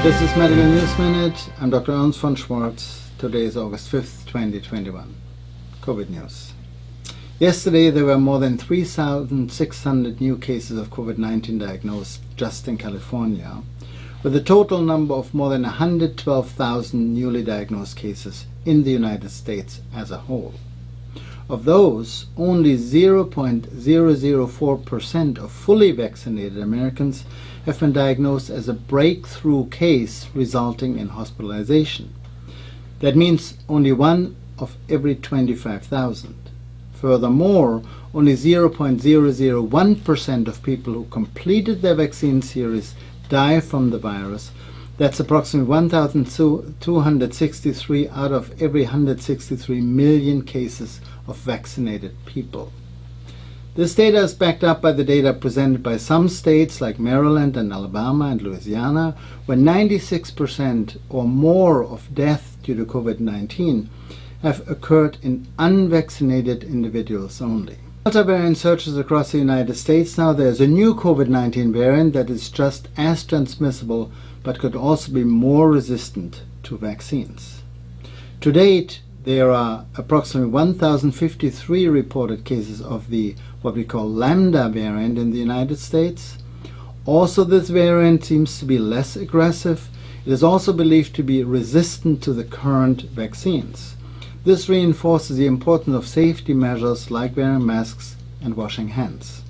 This is Medical News Minute. I'm Dr. Ernst von Schwarz. Today is August 5th, 2021. COVID news. Yesterday there were more than 3,600 new cases of COVID-19 diagnosed just in California, with a total number of more than 112,000 newly diagnosed cases in the United States as a whole. Of those, only 0.004% of fully vaccinated Americans have been diagnosed as a breakthrough case resulting in hospitalization. That means only 1 of every 25,000. Furthermore, only 0.001% of people who completed their vaccine series die from the virus. That's approximately 1,263 out of every 163 million cases of vaccinated people. This data is backed up by the data presented by some states like Maryland and Alabama and Louisiana, where 96% or more of deaths due to COVID-19 have occurred in unvaccinated individuals only. Delta variant surges across the United States now. There's a new COVID-19 variant that is just as transmissible but could also be more resistant to vaccines. To date, there are approximately 1,053 reported cases of the what we call Lamda variant in the United States. Also, this variant seems to be less aggressive. It is also believed to be resistant to the current vaccines. This reinforces the importance of safety measures like wearing masks and washing hands.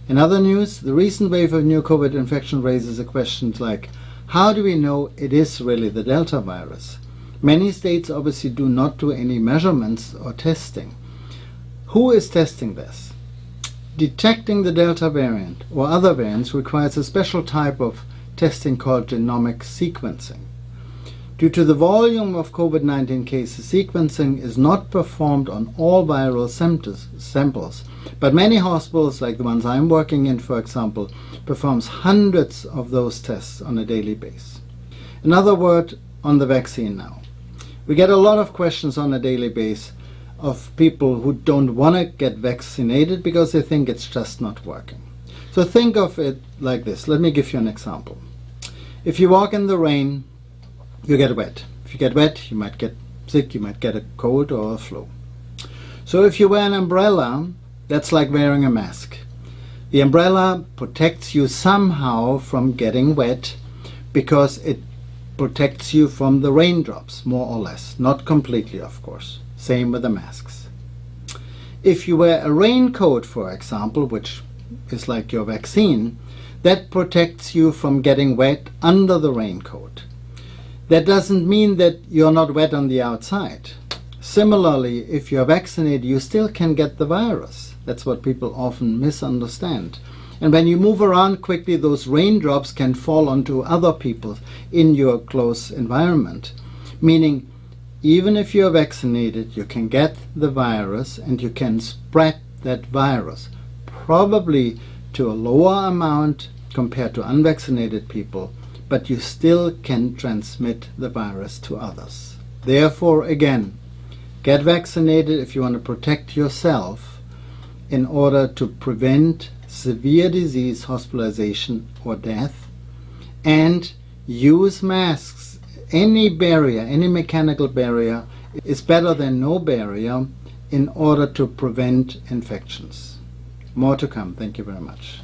In other news, the recent wave of new COVID infection raises a question like, how do we know it is really the Delta virus? Many states obviously do not do any measurements or testing. Who is testing this? Detecting the Delta variant or other variants requires a special type of testing called genomic sequencing. Due to the volume of COVID-19 cases, sequencing is not performed on all viral samples, but many hospitals, like the ones I'm working in, for example, performs hundreds of those tests on a daily basis. Another word on the vaccine now. We get a lot of questions on a daily basis of people who don't want to get vaccinated because they think it's just not working. So think of it like this. Let me give you an example. If you walk in the rain, you get wet. If you get wet, you might get sick, you might get a cold or a flu. So if you wear an umbrella, that's like wearing a mask. The umbrella protects you somehow from getting wet because it protects you from the raindrops, more or less. Not completely, of course. Same with the masks. If you wear a raincoat, for example, which is like your vaccine, that protects you from getting wet under the raincoat. That doesn't mean that you're not wet on the outside. Similarly, if you're vaccinated, you still can get the virus. That's what people often misunderstand. And when you move around quickly, those raindrops can fall onto other people in your close environment. Meaning, even if you're vaccinated, you can get the virus and you can spread that virus, probably to a lower amount compared to unvaccinated people, but you still can transmit the virus to others. Therefore, again, get vaccinated if you want to protect yourself in order to prevent severe disease, hospitalization, or death, and use masks. Any barrier, any mechanical barrier is better than no barrier in order to prevent infections. More to come. Thank you very much.